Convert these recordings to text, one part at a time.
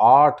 8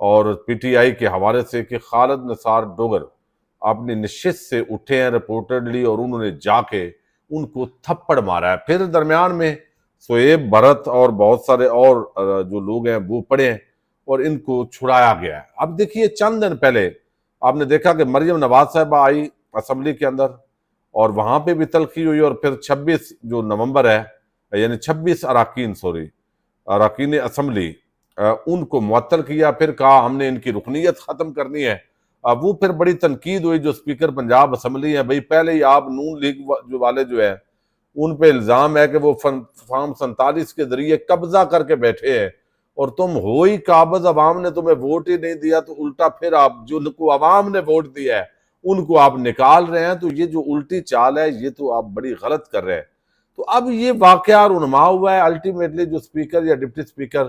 اور P T I کے حوالے سے کہ خالد نثار ڈوگر اپنی نشست سے اٹھے ہیں رپورٹڈلی اور انہوں نے جا کے ان کو تھپڑ مارا ہے. پھر درمیان میں سہیب بھرت اور بہت سارے اور جو لوگ ہیں وہ پڑے ہیں اور ان کو چھڑایا گیا ہے. اب دیکھیے چند دن پہلے آپ نے دیکھا کہ مریم نواز صاحبہ آئی اسمبلی کے اندر اور وہاں پہ بھی تلخی ہوئی اور پھر 26 جو نومبر ہے یعنی 26 اراکین اسمبلی ان کو معطل کیا. پھر کہا ہم نے ان کی رکنیت ختم کرنی ہے. وہ پھر بڑی تنقید ہوئی جو اسپیکر پنجاب اسمبلی ہیں. بھئی پہلے ہی آپ نون لیگ والے جو ہے ان پہ الزام ہے کہ وہ فارم 47 کے ذریعے قبضہ کر کے بیٹھے ہیں اور تم ہو ہی قابض، عوام نے تمہیں ووٹ ہی نہیں دیا تو الٹا پھر آپ جو کو عوام نے ووٹ دیا ہے ان کو آپ نکال رہے ہیں. تو یہ جو الٹی چال ہے یہ تو آپ بڑی غلط کر رہے ہیں. تو اب یہ واقعہ رونما ہوا ہے. الٹیمیٹلی جو اسپیکر یا ڈپٹی اسپیکر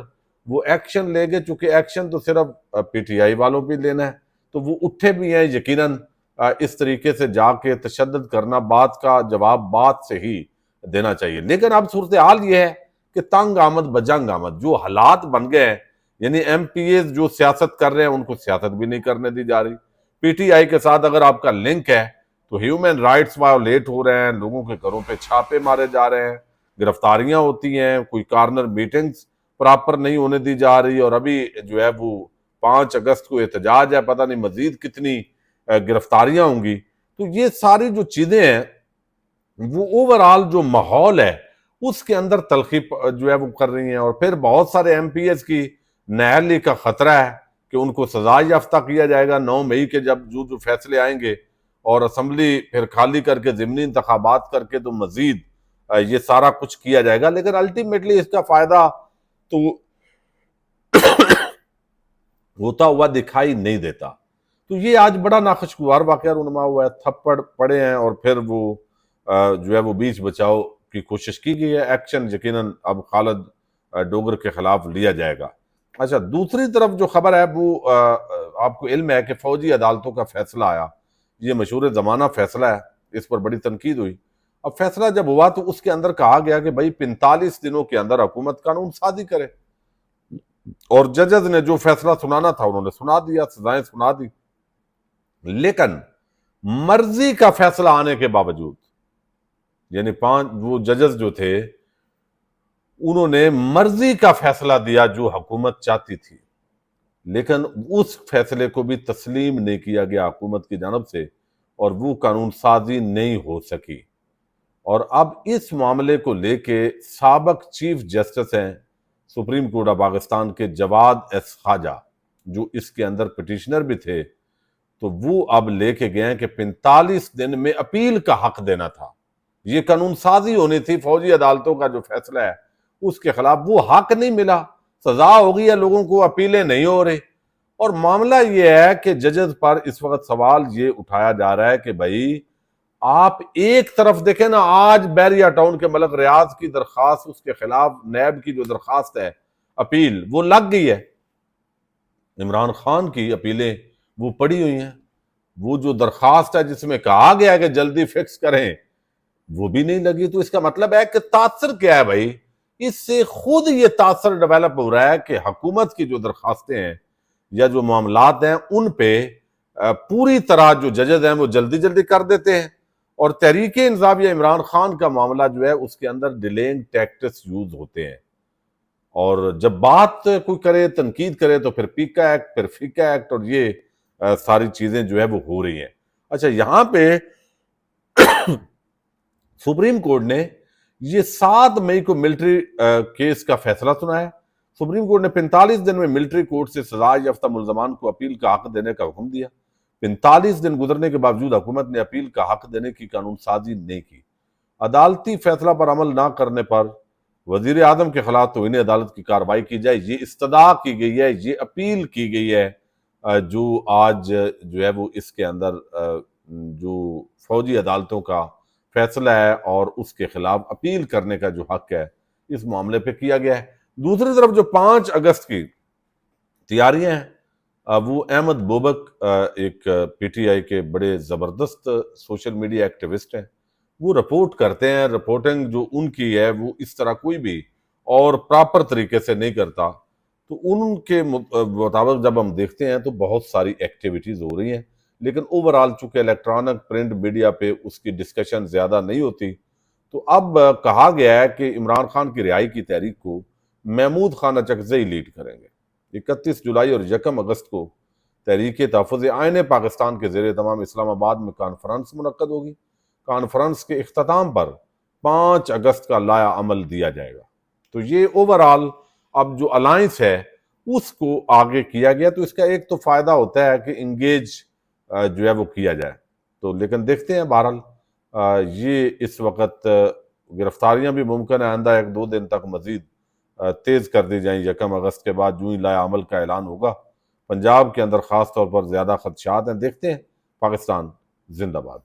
وہ ایکشن لے گئے، چونکہ ایکشن تو صرف پی ٹی آئی والوں پہ لینا ہے تو وہ اٹھے بھی ہیں. یقیناً اس طریقے سے جا کے تشدد کرنا، بات کا جواب بات سے ہی دینا چاہیے. لیکن اب صورتحال یہ ہے کہ تنگ آمد بجنگ آمد جو حالات بن گئے ہیں، یعنی ایم پی ایز جو سیاست کر رہے ہیں ان کو سیاست بھی نہیں کرنے دی جا رہی. پی ٹی آئی کے ساتھ اگر آپ کا لنک ہے تو ہیومن رائٹس وائولیٹ ہو رہے ہیں، لوگوں کے گھروں پہ چھاپے مارے جا رہے ہیں، گرفتاریاں ہوتی ہیں، کوئی کارنر میٹنگز پراپر نہیں ہونے دی جا رہی. اور ابھی جو ہے وہ 5 اگست کو احتجاج ہے، پتہ نہیں مزید کتنی گرفتاریاں ہوں گی. تو یہ ساری جو چیزیں ہیں وہ اوورآل جو ماحول ہے اس کے اندر تلخی جو ہے وہ کر رہی ہیں. اور پھر بہت سارے ایم پی ایس کی نااہلی کا خطرہ ہے کہ ان کو سزا یافتہ کیا جائے گا 9 مئی کے جب جو فیصلے آئیں گے اور اسمبلی پھر خالی کر کے ضمنی انتخابات کر کے تو مزید یہ سارا کچھ کیا جائے گا. لیکن الٹیمیٹلی اس کا فائدہ تو ہوتا ہوا دکھائی نہیں دیتا. تو یہ آج بڑا ناخوشگوار واقعہ رونما ہوا ہے. تھپڑ پڑے ہیں اور پھر وہ جو ہے وہ بیچ بچاؤ کی کوشش کی گئی ہے. ایکشن یقیناً اب خالد ڈوگر کے خلاف لیا جائے گا. اچھا، دوسری طرف جو خبر ہے وہ آپ کو علم ہے کہ فوجی عدالتوں کا فیصلہ آیا. یہ مشہور زمانہ فیصلہ ہے، اس پر بڑی تنقید ہوئی. اب فیصلہ جب ہوا تو اس کے اندر کہا گیا کہ بھائی 45 دنوں کے اندر حکومت قانون سازی کرے اور ججز نے جو فیصلہ سنانا تھا انہوں نے سنا دیا، سزائیں سنا دی. لیکن مرضی کا فیصلہ آنے کے باوجود یعنی 5 وہ ججز جو تھے انہوں نے مرضی کا فیصلہ دیا جو حکومت چاہتی تھی، لیکن اس فیصلے کو بھی تسلیم نہیں کیا گیا حکومت کی جانب سے اور وہ قانون سازی نہیں ہو سکی. اور اب اس معاملے کو لے کے سابق چیف جسٹس ہیں سپریم کورٹ آف پاکستان کے جواد ایس خواجہ جو اس کے اندر پٹیشنر بھی تھے، تو وہ اب لے کے گئے ہیں کہ 45 دن میں اپیل کا حق دینا تھا. یہ قانون سازی ہونی تھی. فوجی عدالتوں کا جو فیصلہ ہے اس کے خلاف وہ حق نہیں ملا، سزا ہو گئی ہے، لوگوں کو اپیلیں نہیں ہو رہی. اور معاملہ یہ ہے کہ ججز پر اس وقت سوال یہ اٹھایا جا رہا ہے کہ بھائی آپ ایک طرف دیکھیں نا، آج بیریا ٹاؤن کے ملک ریاض کی درخواست، اس کے خلاف نیب کی جو درخواست ہے اپیل وہ لگ گئی ہے. عمران خان کی اپیلیں وہ پڑی ہوئی ہیں. وہ جو درخواست ہے جس میں کہا گیا ہے کہ جلدی فکس کریں وہ بھی نہیں لگی. تو اس کا مطلب ہے کہ تاثر کیا ہے بھائی؟ اس سے خود یہ تاثر ڈیولپ ہو رہا ہے کہ حکومت کی جو درخواستیں ہیں یا جو معاملات ہیں ان پہ پوری طرح جو ججز ہیں وہ جلدی جلدی کر دیتے ہیں. اور تحریک انصاف یا عمران خان کا معاملہ جو ہے اس کے اندر ڈیلینگ ٹیکٹس یوز ہوتے ہیں. اور جب بات کوئی کرے، تنقید کرے تو پھر پیکا ایکٹ، پھر فیکا ایکٹ، اور یہ ساری چیزیں جو ہے وہ ہو رہی ہیں. اچھا، یہاں پہ سپریم کورٹ نے یہ 7 مئی کو ملٹری کیس کا فیصلہ سنا ہے. سپریم کورٹ نے 45 دن میں ملٹری کورٹ سے سزا یافتہ ملزمان کو اپیل کا حق دینے کا حکم دیا. 45 دن گزرنے کے باوجود حکومت نے اپیل کا حق دینے کی قانون سازی نہیں کی. عدالتی فیصلہ پر عمل نہ کرنے پر وزیر اعظم کے خلاف توہین عدالت کی کارروائی کی جائے، یہ استدعا کی گئی ہے، یہ اپیل کی گئی ہے. جو آج جو ہے وہ اس کے اندر جو فوجی عدالتوں کا فیصلہ ہے اور اس کے خلاف اپیل کرنے کا جو حق ہے اس معاملے پہ کیا گیا ہے. دوسری طرف جو 5 اگست کی تیاریاں ہیں وہ احمد بوبک ایک پی ٹی آئی کے بڑے زبردست سوشل میڈیا ایکٹیوسٹ ہیں، وہ رپورٹ کرتے ہیں. رپورٹنگ جو ان کی ہے وہ اس طرح کوئی بھی اور پراپر طریقے سے نہیں کرتا. تو ان کے مطابق جب ہم دیکھتے ہیں تو بہت ساری ایکٹیویٹیز ہو رہی ہیں، لیکن اوورآل چونکہ الیکٹرانک پرنٹ میڈیا پہ اس کی ڈسکشن زیادہ نہیں ہوتی، تو اب کہا گیا ہے کہ عمران خان کی رہائی کی تحریک کو محمود خان اچکزئی لیڈ کریں گے۔ 31 جولائی اور 1 اگست کو تحریک تحفظ آئین پاکستان کے زیر اہتمام اسلام آباد میں کانفرنس منعقد ہوگی۔ کانفرنس کے اختتام پر 5 اگست کا لائحہ عمل دیا جائے گا۔ تو یہ اوورآل اب جو الائنس ہے اس کو آگے کیا گیا، تو اس کا ایک تو فائدہ ہوتا ہے کہ انگیج جو ہے وہ کیا جائے۔ تو لیکن دیکھتے ہیں بہرحال یہ اس وقت گرفتاریاں بھی ممکن ہے آئندہ 1-2 دن تک مزید تیز کر دی جائیں۔ 1 اگست کے بعد جو ہی لائحہ عمل کا اعلان ہوگا، پنجاب کے اندر خاص طور پر زیادہ خدشات ہیں۔ دیکھتے ہیں۔ پاکستان زندہ باد۔